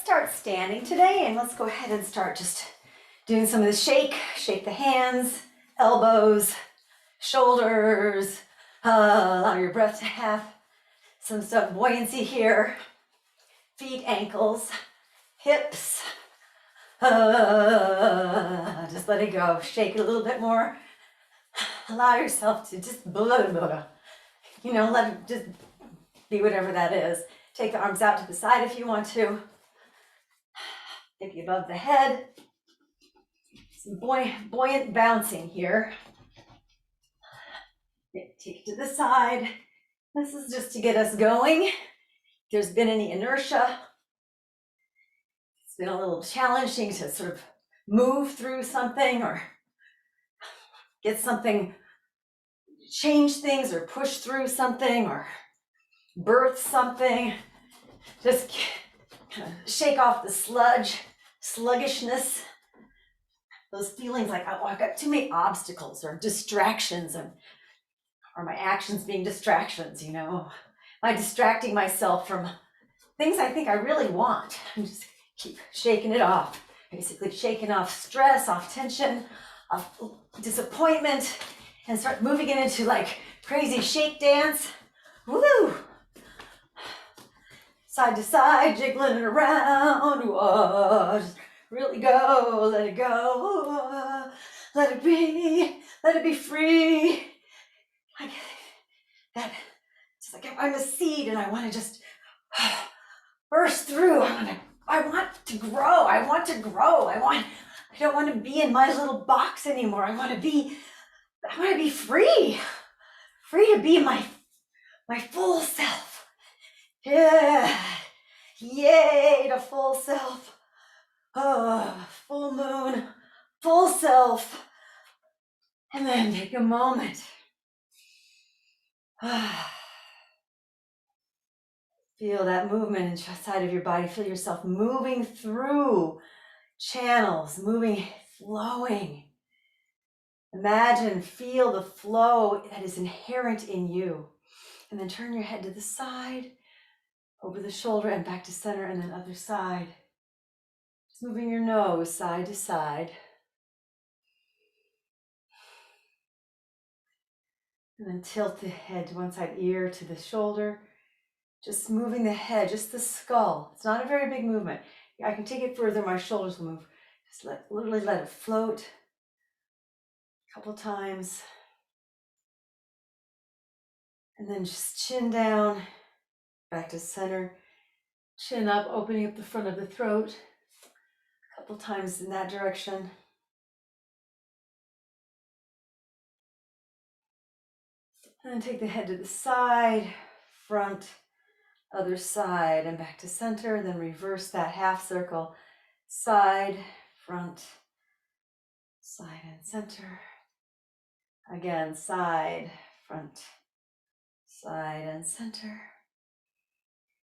start standing today, and let's go ahead and start just doing some of the shake the hands, elbows, shoulders, allow your breath to have some buoyancy here, feet, ankles, hips, just let it go, shake it a little bit more, allow yourself to just let it just be whatever that is. Take the arms out to the side if you want to. Maybe above the head. Some buoyant bouncing here. Take it to the side. This is just to get us going. If there's been any inertia, it's been a little challenging to sort of move through something or get something, change things or push through something or birth something. Just kind of shake off the sluggishness, those feelings like, oh, I've got too many obstacles or distractions, or my actions being distractions, Am I distracting myself from things I think I really want? I'm just keep shaking it off, basically shaking off stress, off tension, off disappointment, and start moving it into like crazy shake dance. Woo! Side to side, jiggling it around. Whoa, just really go, let it go. Let it be free. Like that, it's like I'm a seed and I want to just burst through. I want to grow. I don't want to be in my little box anymore. I want to be free to be my full self. Yeah, yay to full self. Oh, full moon, full self. And then take a moment. Feel that movement inside of your body. Feel yourself moving through channels, flowing. Imagine, feel the flow that is inherent in you. And then turn your head to the side, over the shoulder and back to center, and then other side. Just moving your nose side to side. And then tilt the head to one side, ear to the shoulder. Just moving the head, just the skull. It's not a very big movement. I can take it further, my shoulders will move. Just literally let it float a couple times. And then just chin down, back to center. Chin up, opening up the front of the throat. A couple times in that direction. And then take the head to the side, front, other side, and back to center. Then reverse that half circle. Side, front, side and center. Again, side, front, side and center.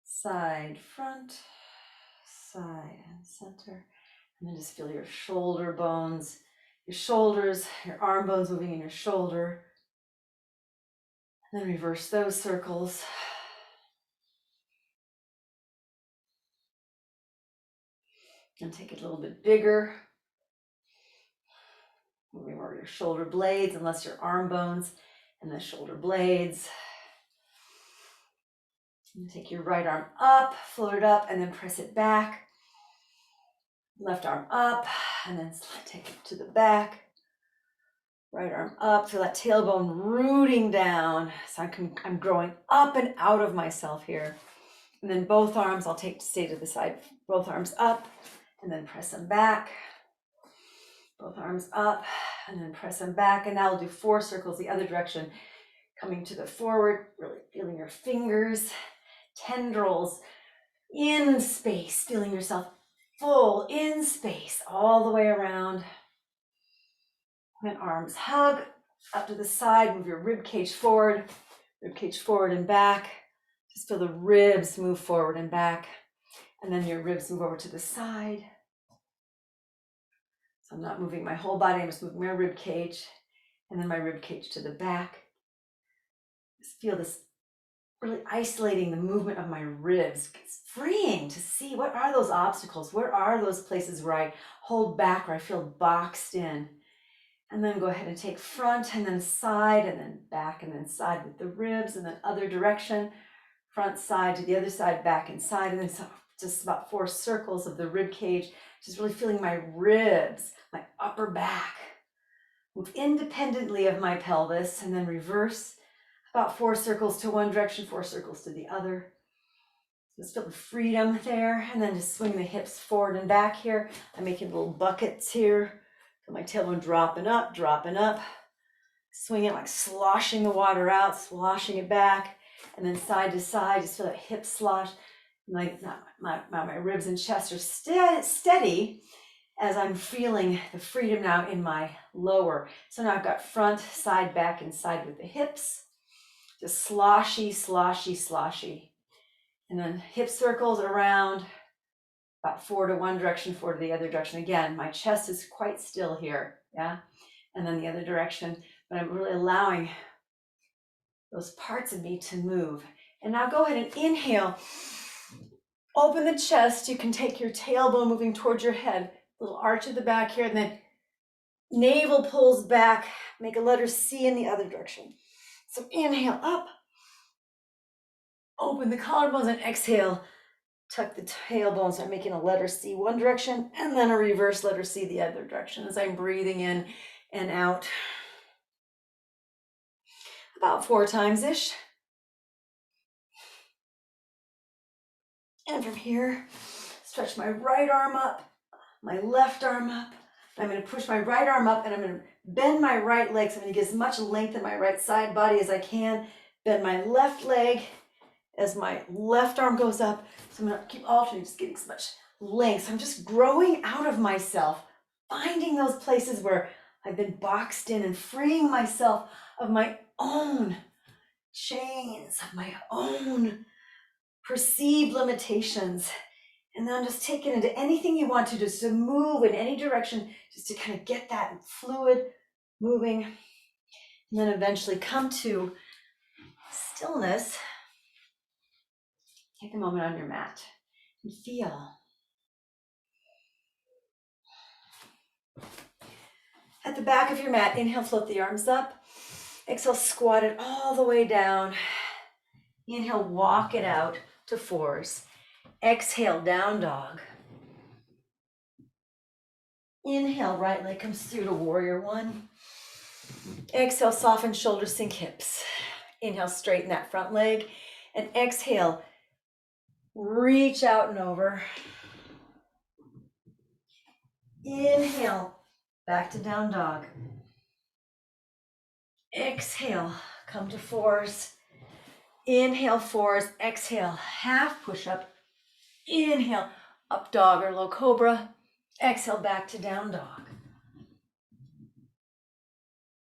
Side, front, side and center. And then just feel your shoulder bones, your shoulders, your arm bones moving in your shoulder. And then reverse those circles. And take it a little bit bigger. Moving over your shoulder blades, unless your arm bones and the shoulder blades. And take your right arm up, float it up, and then press it back. Left arm up, and then take it to the back. Right arm up, feel that tailbone rooting down. So I'm growing up and out of myself here. And then both arms, I'll stay to the side. Both arms up, and then press them back. Both arms up, and then press them back. And now we'll do 4 circles the other direction. Coming to the forward, really feeling your fingers, tendrils in space, feeling yourself full in space all the way around. And arms hug up to the side, move your rib cage forward and back. Just feel the ribs move forward and back. And then your ribs move over to the side. So I'm not moving my whole body, I'm just moving my rib cage, and then my rib cage to the back. Just feel this really isolating the movement of my ribs. It's freeing to see what are those obstacles, where are those places where I hold back or I feel boxed in. And then go ahead and take front and then side and then back and then side with the ribs and then other direction, front side to the other side, back and side, and then just about 4 circles of the rib cage, just really feeling my ribs, my upper back. Move independently of my pelvis and then reverse about 4 circles to one direction, 4 circles to the other. Just feel the freedom there, and then just swing the hips forward and back here. I'm making little buckets here. Feel my tailbone dropping up. Swing it like sloshing the water out, sloshing it back, and then side to side. Just feel that hip slosh. Like my ribs and chest are steady as I'm feeling the freedom now in my lower. So now I've got front, side, back, and side with the hips. Just sloshy, sloshy, sloshy. And then hip circles around, about 4 to one direction, 4 to the other direction. Again, my chest is quite still here, yeah? And then the other direction, but I'm really allowing those parts of me to move. And now go ahead and inhale. Open the chest. You can take your tailbone moving towards your head, little arch at the back here, and then navel pulls back. Make a letter C in the other direction. So inhale up, open the collarbones, and exhale. Tuck the tailbone, so I'm making a letter C one direction, and then a reverse letter C the other direction as I'm breathing in and out. About 4 times-ish. And from here, stretch my right arm up, my left arm up. I'm going to push my right arm up, and I'm going to bend my right leg. So I'm going to get as much length in my right side body as I can. Bend my left leg as my left arm goes up. So I'm going to keep alternating, just getting as much length. So I'm just growing out of myself, finding those places where I've been boxed in and freeing myself of my own chains, of my own perceived limitations. And then just take it into anything you want to, just to move in any direction, just to kind of get that fluid moving. And then eventually come to stillness. Take a moment on your mat and feel. At the back of your mat, inhale, float the arms up. Exhale, squat it all the way down. Inhale, walk it out to 4s. Exhale, down dog. Inhale, right leg comes through to warrior 1. Exhale, soften shoulders, sink hips. Inhale, straighten that front leg. And exhale, reach out and over. Inhale, back to down dog. Exhale, come to 4s. Inhale, 4s. Exhale, half push up. Inhale, up dog or low cobra. Exhale, back to down dog.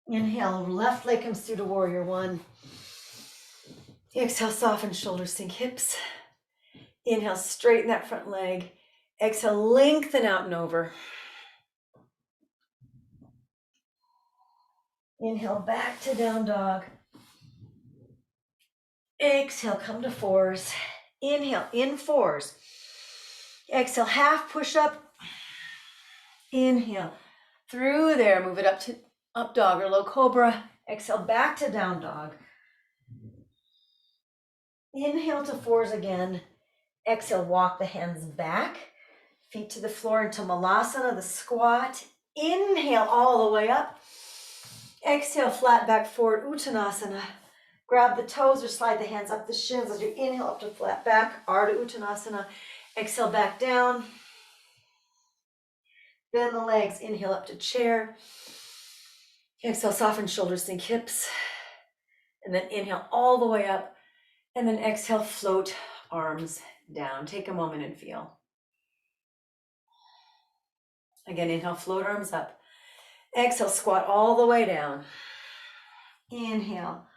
Inhale, left leg comes through to warrior 1. Exhale, soften shoulders, sink hips. Inhale, straighten that front leg. Exhale, lengthen out and over. Inhale, back to down dog. Exhale, come to 4s. Inhale, in 4s. Exhale, half push up. Inhale, through there, move it up to up dog or low cobra. Exhale, back to down dog. Inhale to 4s again. Exhale, walk the hands back. Feet to the floor into malasana, the squat. Inhale all the way up. Exhale, flat back forward, uttanasana. Grab the toes or slide the hands up the shins as you inhale up to flat back, Ardha Uttanasana. Exhale, back down. Bend the legs, inhale up to chair. Exhale, soften shoulders, sink hips. And then inhale all the way up. And then exhale, float arms down. Take a moment and feel. Again, inhale, float arms up. Exhale, squat all the way down. Inhale,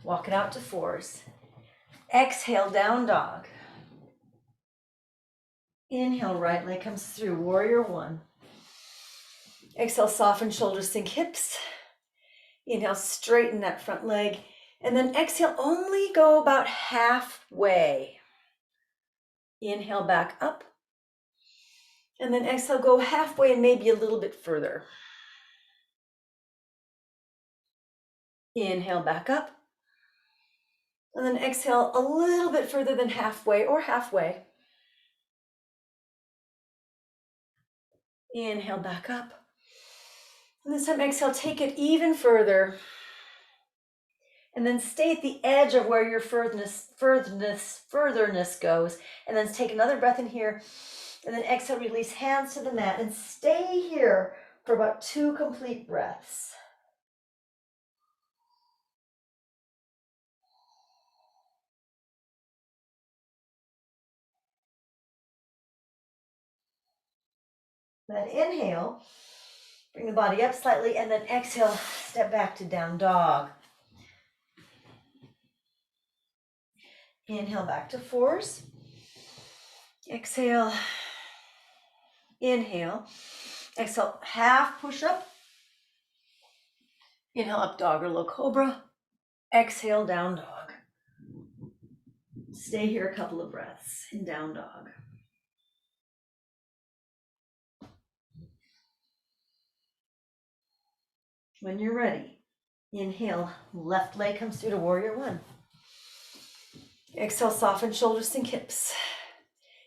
walk it out to 4s. Exhale, down dog. Inhale, right leg comes through, warrior 1. Exhale, soften shoulders, sink hips. Inhale, straighten that front leg. And then exhale, only go about halfway. Inhale back up. And then exhale, go halfway and maybe a little bit further. Inhale back up. And then exhale a little bit further than halfway or halfway. Inhale back up. And this time exhale, take it even further. And then stay at the edge of where your furtherness goes. And then take another breath in here. And then exhale, release hands to the mat and stay here for about 2 complete breaths. Then inhale, bring the body up slightly, and then exhale, step back to down dog. Inhale back to fours. Exhale, inhale. Exhale, half push up. Inhale, up dog or low cobra. Exhale, down dog. Stay here a couple of breaths in down dog. When you're ready, inhale, left leg comes through to warrior one. Exhale, soften shoulders, sink hips.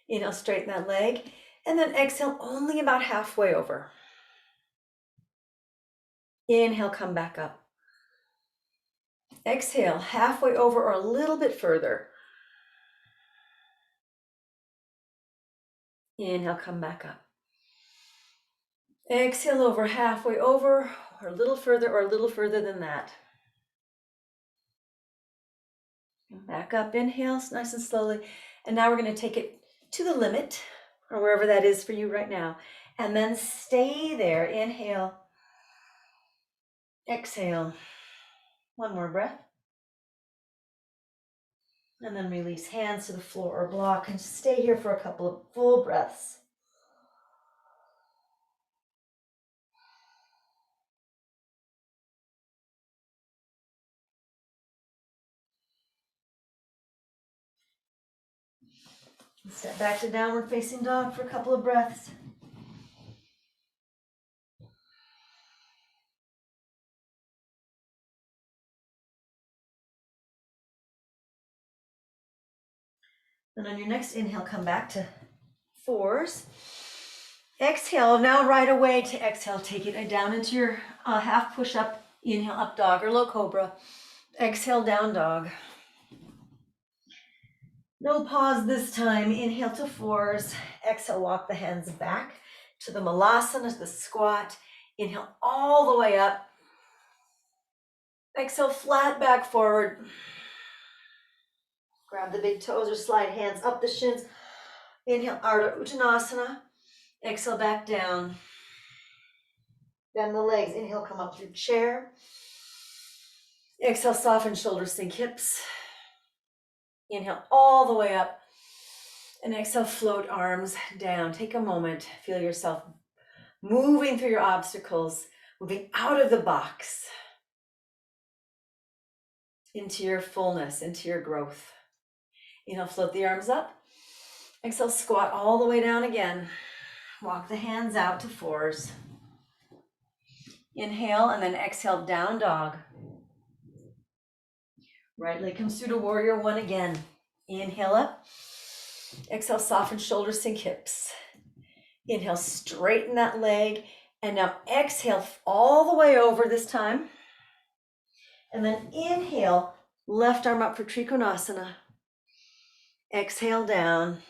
Inhale, straighten that leg. And then exhale, only about halfway over. Inhale, come back up. Exhale, halfway over or a little bit further. Inhale, come back up. Exhale over, halfway over, or a little further than that. Back up, inhale, nice and slowly. And now we're going to take it to the limit, or wherever that is for you right now. And then stay there. Inhale. Exhale. One more breath. And then release hands to the floor or block and stay here for a couple of full breaths. Step back to downward facing dog for a couple of breaths. And on your next inhale, come back to fours. Exhale, now right away to exhale, take it down into your half push-up. Inhale, up dog or low cobra. Exhale, down dog. No pause this time. Inhale to fours. Exhale, walk the hands back to the malasana, the squat. Inhale all the way up. Exhale, flat back forward. Grab the big toes or slide hands up the shins. Inhale, Ardha Uttanasana. Exhale, back down. Bend the legs. Inhale, come up through chair. Exhale, soften shoulders, sink hips. Inhale all the way up. And exhale, float arms down. Take a moment. Feel yourself moving through your obstacles, moving out of the box into your fullness, into your growth. Inhale, float the arms up. Exhale, squat all the way down again. Walk the hands out to fours. Inhale, and then exhale, down dog. Right leg comes through to warrior one again. Inhale up. Exhale, soften shoulders, sink hips. Inhale, straighten that leg. And now exhale all the way over this time. And then inhale, left arm up for Trikonasana. Exhale down.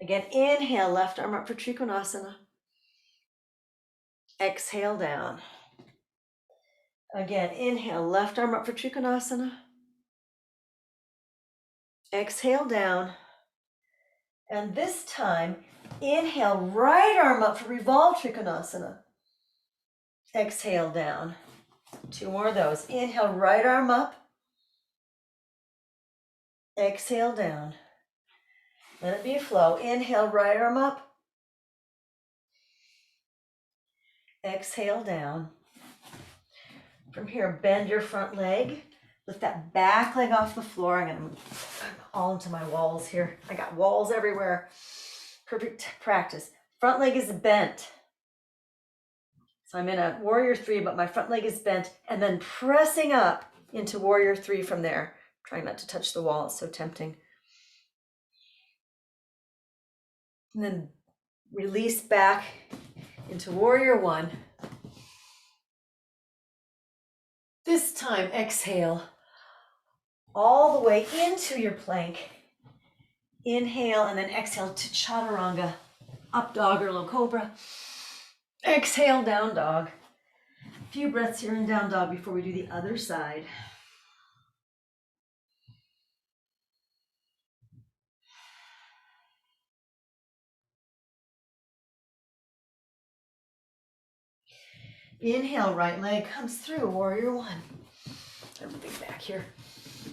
Again, inhale, left arm up for Trikonasana. Exhale down. Again, inhale, left arm up for Trikonasana. Exhale down. And this time, inhale, right arm up for Revolve Trikonasana. Exhale down. 2 more of those. Inhale, right arm up. Exhale down. Let it be a flow. Inhale, right arm up. Exhale down. From here, bend your front leg. Lift that back leg off the floor. I'm gonna move all into my walls here. I got walls everywhere. Perfect practice. Front leg is bent. So I'm in a warrior three, but my front leg is bent, and then pressing up into warrior three from there. Trying not to touch the wall, it's so tempting. And then release back into warrior one. This time, exhale all the way into your plank. Inhale and then exhale to chaturanga, up dog or low cobra. Exhale, down dog. A few breaths here in down dog before we do the other side. Inhale, right leg comes through, warrior one. Everything back here.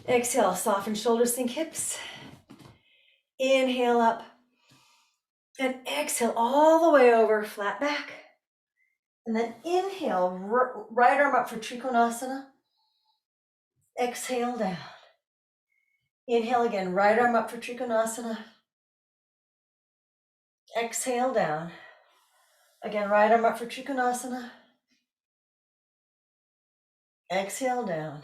Exhale, soften shoulders, sink hips. Inhale up. And exhale all the way over, flat back. And then inhale, right arm up for trikonasana. Exhale down. Inhale again, right arm up for trikonasana. Exhale down. Again, right arm up for trikonasana. Exhale down.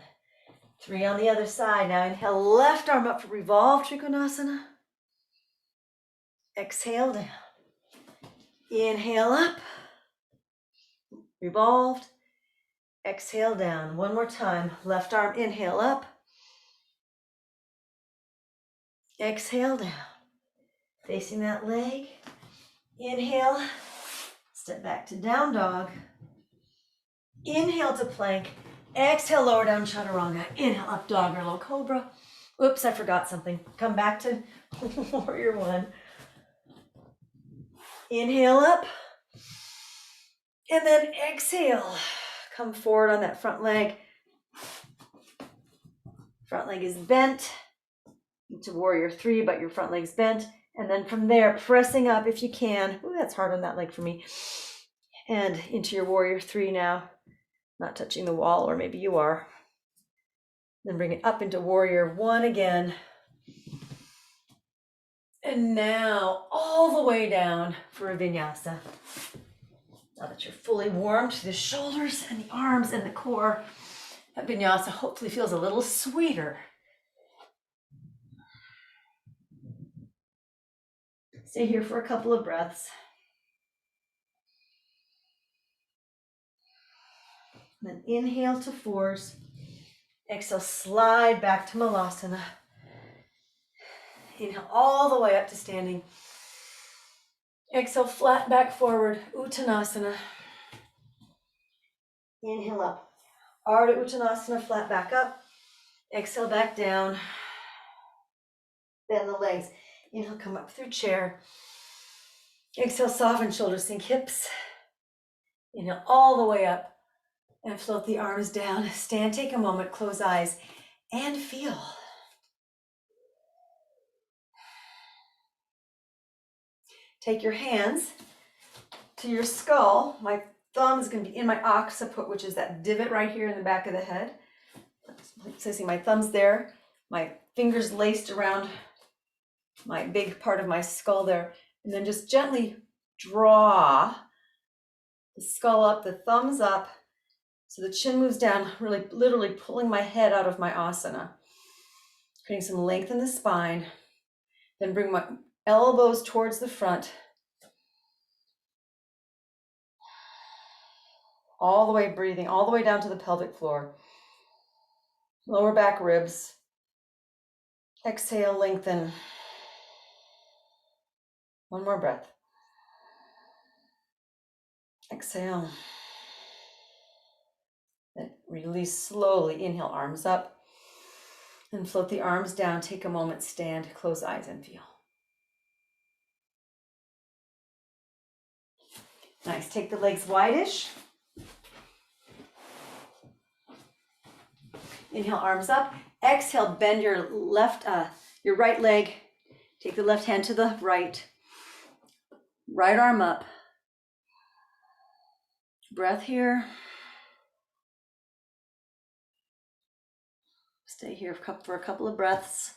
3 on the other side. Now inhale, left arm up for revolve trikonasana. Exhale down. Inhale up. Revolved. Exhale down. One more time. Left arm, inhale up. Exhale down. Facing that leg. Inhale. Step back to down dog. Inhale to plank. Exhale, lower down chaturanga. Inhale, up dog or low cobra. Oops, I forgot something. Come back to warrior one. Inhale up. And then exhale. Come forward on that front leg. Front leg is bent into warrior three, but your front leg's bent. And then from there, pressing up if you can. Ooh, that's hard on that leg for me. And into your warrior three now. Not touching the wall, or maybe you are. Then bring it up into warrior one again. And now all the way down for a vinyasa. Now that you're fully warmed to the shoulders and the arms and the core, that vinyasa hopefully feels a little sweeter. Stay here for a couple of breaths. Then inhale to fours. Exhale, slide back to malasana. Inhale all the way up to standing. Exhale, flat back forward, uttanasana. Inhale up. Ardha Uttanasana, flat back up. Exhale, back down. Bend the legs. Inhale, come up through chair. Exhale, soften shoulders, sink hips. Inhale all the way up and float the arms down. Stand, take a moment, close eyes, and feel. Take your hands to your skull. My thumb is going to be in my occiput, which is that divot right here in the back of the head. So see my thumb's there. My fingers laced around my big part of my skull there. And then just gently draw the skull up, the thumbs up, so the chin moves down, really literally pulling my head out of my asana. Creating some length in the spine. Then bring my elbows towards the front. All the way breathing, all the way down to the pelvic floor. Lower back ribs. Exhale, lengthen. One more breath. Exhale. Then release slowly. Inhale, arms up. And float the arms down. Take a moment, stand, close eyes, and feel. Nice. Take the legs wide-ish. Inhale, arms up. Exhale, bend your right leg. Take the left hand to the right. Right arm up. Breath here. Stay here for a couple of breaths.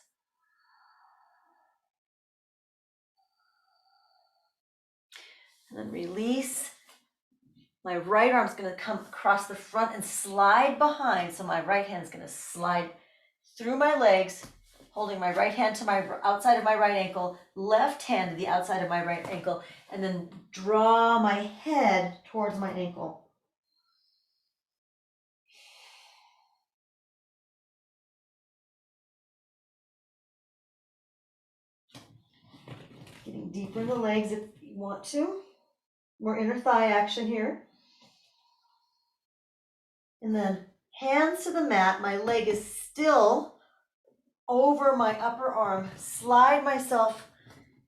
And then release. My right arm's going to come across the front and slide behind. So my right hand is going to slide through my legs, holding my right hand to my outside of my right ankle, left hand to the outside of my right ankle, and then draw my head towards my ankle. Getting deeper in the legs if you want to. More inner thigh action here. And then hands to the mat. My leg is still over my upper arm. Slide myself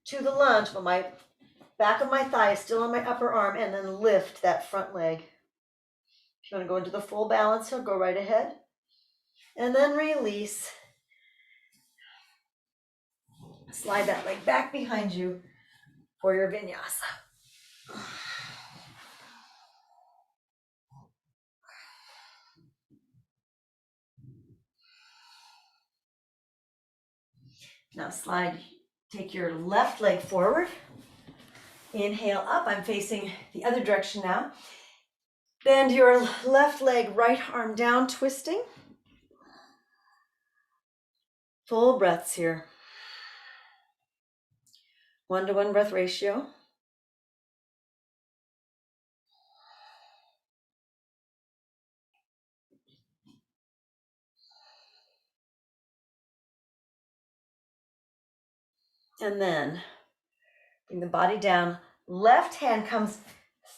to the lunge, but my back of my thigh is still on my upper arm, and then lift that front leg. If you want to go into the full balance here, go right ahead. And then release. Slide that leg back behind you for your vinyasa. Now take your left leg forward. Inhale up, I'm facing the other direction now. Bend your left leg, right arm down, twisting. Full breaths here. 1-to-1 breath ratio. And then bring the body down. Left hand comes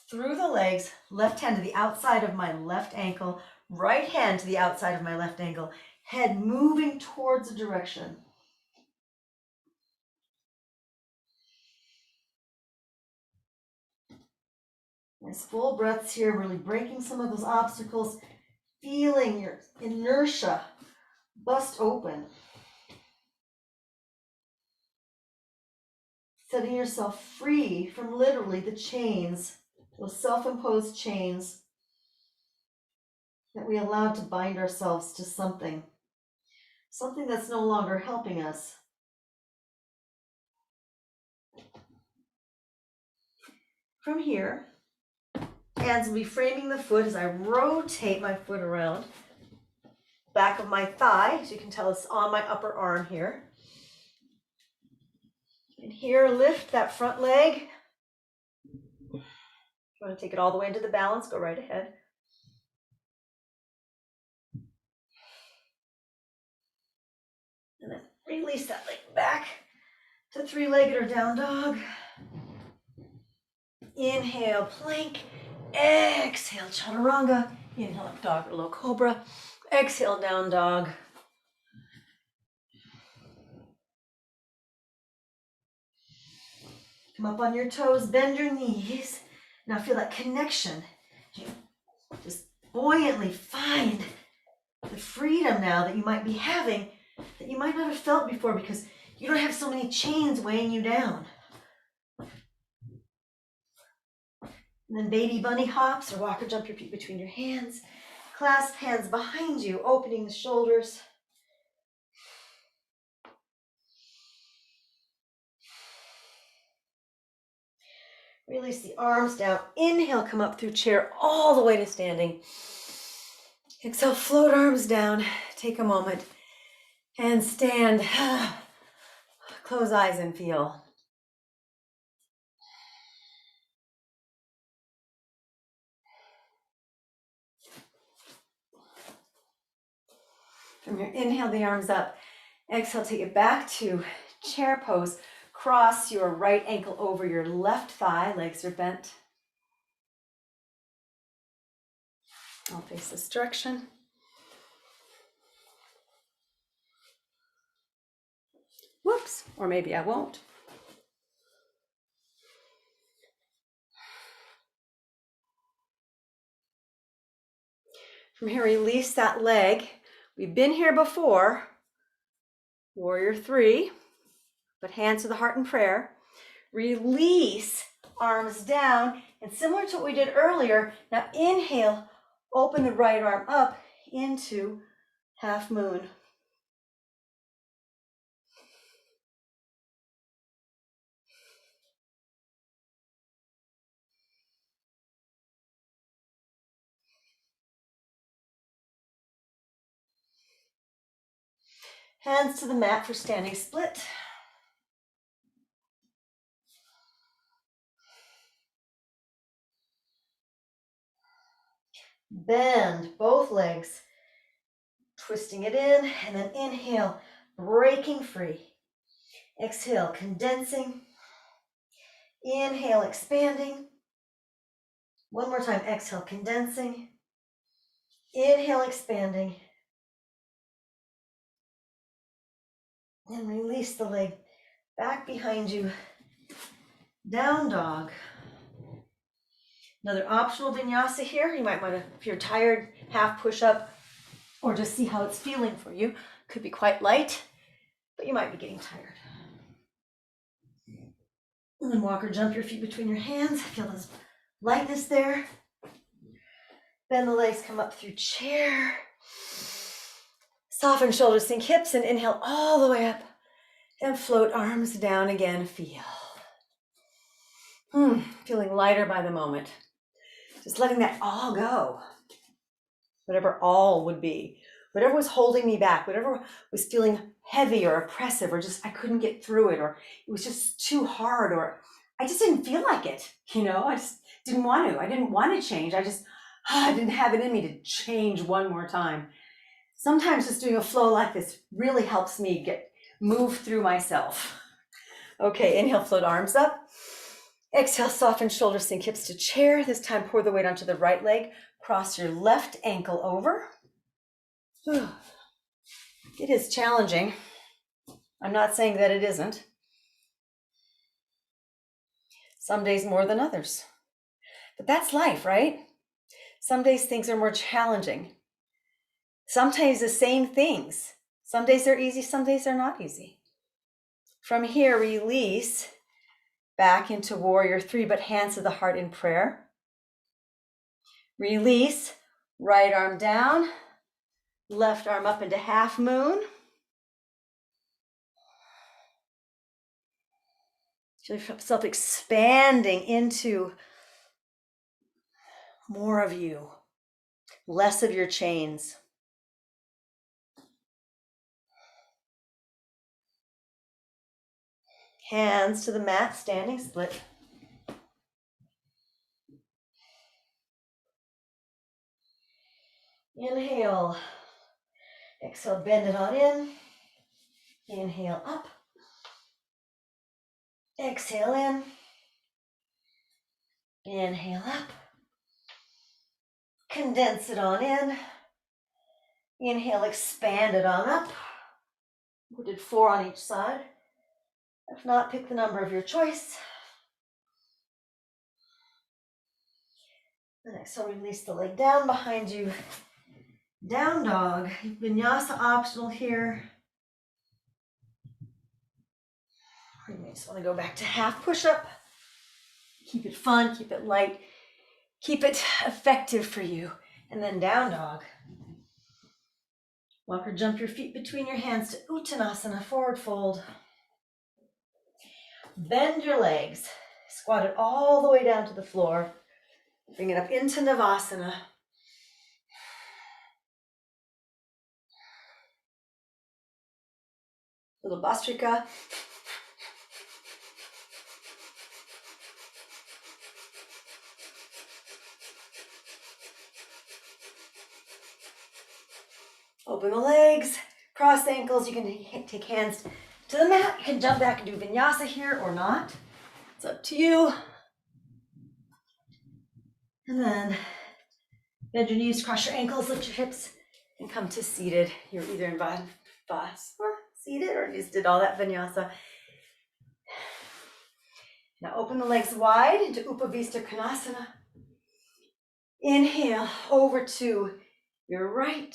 through the legs, left hand to the outside of my left ankle, right hand to the outside of my left ankle, head moving towards a direction. Nice full breaths here, really breaking some of those obstacles, feeling your inertia bust open. Setting yourself free from literally the chains, those self-imposed chains that we allowed to bind ourselves to something that's no longer helping us. From here, hands will be framing the foot as I rotate my foot around. Back of my thigh, as you can tell, it's on my upper arm here. And here, lift that front leg. If you want to take it all the way into the balance, go right ahead. And then release that leg back to three-legged or down dog. Inhale, plank. Exhale, chaturanga. Inhale, up dog or low cobra. Exhale, down dog. Come up on your toes, bend your knees. Now feel that connection. You just buoyantly find the freedom now that you might be having that you might not have felt before because you don't have so many chains weighing you down. And then baby bunny hops or walk or jump your feet between your hands. Clasp hands behind you, opening the shoulders. Release the arms down. Inhale, come up through chair all the way to standing. Exhale, float arms down. Take a moment and stand. Close eyes and feel. From your inhale, the arms up. Exhale, take it back to chair pose. Cross your right ankle over your left thigh. Legs are bent. I'll face this direction. Whoops, or maybe I won't. From here, release that leg. We've been here before. Warrior 3. Put hands to the heart in prayer. Release, arms down. And similar to what we did earlier, now inhale, open the right arm up into half moon. Hands to the mat for standing split. Bend both legs, twisting it in, and then inhale, breaking free. Exhale, condensing. Inhale, expanding. One more time, exhale, condensing. Inhale, expanding. And release the leg back behind you. Down dog. Another optional vinyasa here. You might want to, if you're tired, half push up or just see how it's feeling for you. Could be quite light, but you might be getting tired. And then walk or jump your feet between your hands. Feel this lightness there. Bend the legs, come up through chair. Soften shoulders, sink hips, and inhale all the way up. And float arms down again. Feel. Feeling lighter by the moment. Just letting that all go. Whatever all would be. Whatever was holding me back. Whatever was feeling heavy or oppressive, or just I couldn't get through it, or it was just too hard, or I just didn't feel like it. I just didn't want to. I didn't want to change. I didn't have it in me to change one more time. Sometimes just doing a flow like this really helps me move through myself. Okay, inhale, float arms up. Exhale, soften shoulders, sink hips to chair. This time, pour the weight onto the right leg. Cross your left ankle over. It is challenging. I'm not saying that it isn't. Some days more than others. But that's life, right? Some days things are more challenging. Sometimes the same things. Some days they're easy, some days they're not easy. From here, release back into warrior 3, but hands to the heart in prayer. Release, right arm down, left arm up into half moon. Feel yourself expanding into more of you, less of your chains. Hands to the mat, standing split. Inhale. Exhale, bend it on in. Inhale up. Exhale in. Inhale up. Condense it on in. Inhale, expand it on up. We did 4 on each side. If not, pick the number of your choice. And exhale, release the leg down behind you. Down dog. Vinyasa optional here. You may just want to go back to half push-up. Keep it fun, keep it light, keep it effective for you. And then down dog. Walk or jump your feet between your hands to Uttanasana, forward fold. Bend your legs. Squat it all the way down to the floor. Bring it up into Navasana. Little Bastrika. Open the legs, cross the ankles. You can take hands to the mat. You can jump back and do vinyasa here or not. It's up to you. And then bend your knees, cross your ankles, lift your hips, and come to seated. You're either in Vayu, seated, or you just did all that vinyasa. Now open the legs wide into upavista konasana. Inhale over to your right.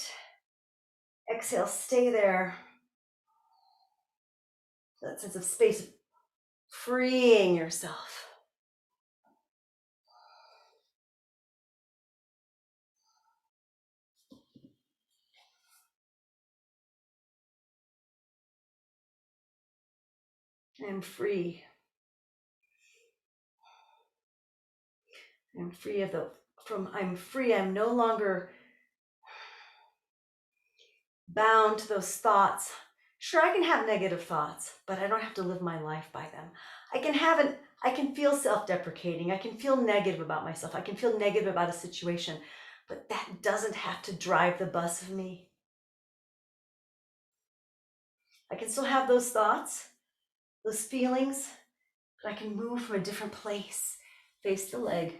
Exhale, stay there. That sense of space, freeing yourself. I'm free. I'm free I'm no longer bound to those thoughts, Sure, I can have negative thoughts, but I don't have to live my life by them. I can feel self-deprecating. I can feel negative about myself. I can feel negative about a situation, but that doesn't have to drive the bus of me. I can still have those thoughts, those feelings, but I can move from a different place. Face the leg.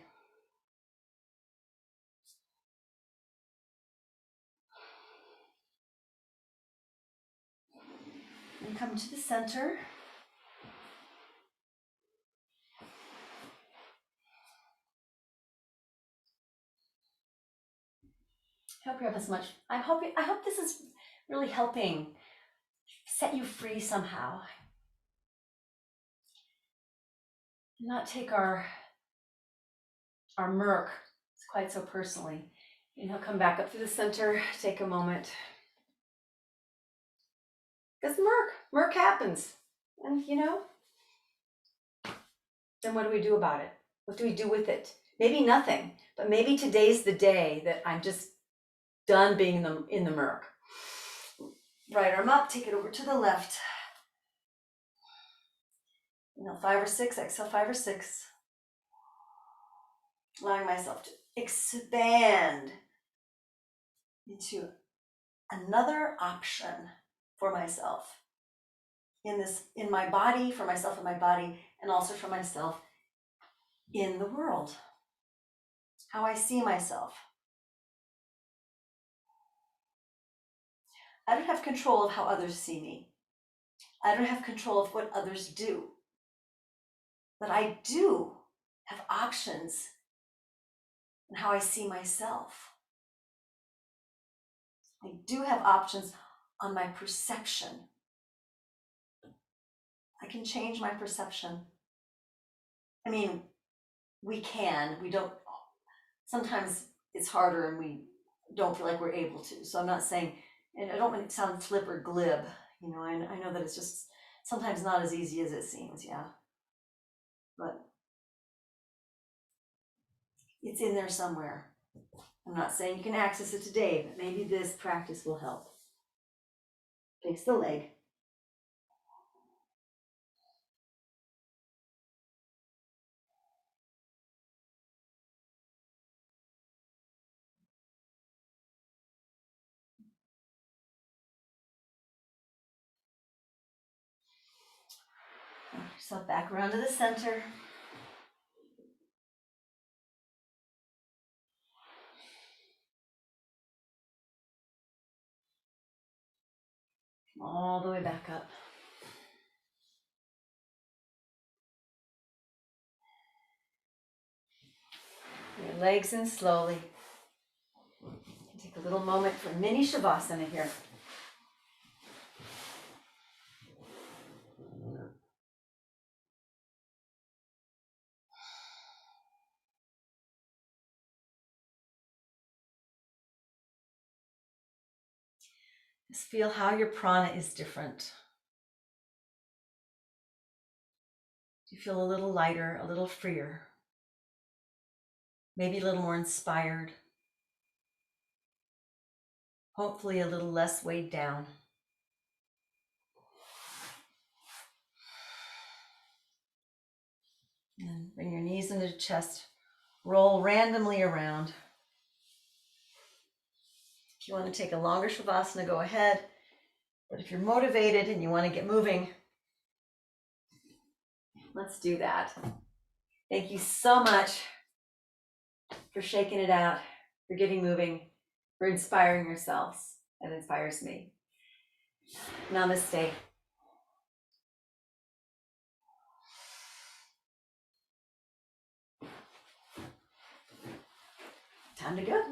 And come to the center. I hope you have as much. I hope this is really helping set you free somehow. Not take our murk quite so personally. Come back up to the center, take a moment. Because murk happens. And then what do we do about it? What do we do with it? Maybe nothing, but maybe today's the day that I'm just done being in the murk. Right arm up, take it over to the left. Inhale 5 or 6, exhale 5 or 6. Allowing myself to expand into another option for myself in my body, for myself in my body, and also for myself in the world. How I see myself. I don't have control of how others see me. I don't have control of what others do. But I do have options in how I see myself. I do have options on my perception. I can change my perception. I mean, we don't, sometimes it's harder and we don't feel like we're able to. So I'm not saying, and I don't want it to sound flip or glib, I know that it's just sometimes not as easy as it seems, yeah. But it's in there somewhere. I'm not saying you can access it today, but maybe this practice will help. Face the leg. Walk yourself back around to the center. All the way back up. Your legs in slowly. Take a little moment for mini shavasana here. Just feel how your prana is different. You feel a little lighter, a little freer, maybe a little more inspired, hopefully a little less weighed down. And bring your knees into the chest, roll randomly around. If you want to take a longer shavasana, go ahead. But if you're motivated and you want to get moving, let's do that. Thank you so much for shaking it out, for getting moving, for inspiring yourselves. That inspires me. Namaste. Time to go.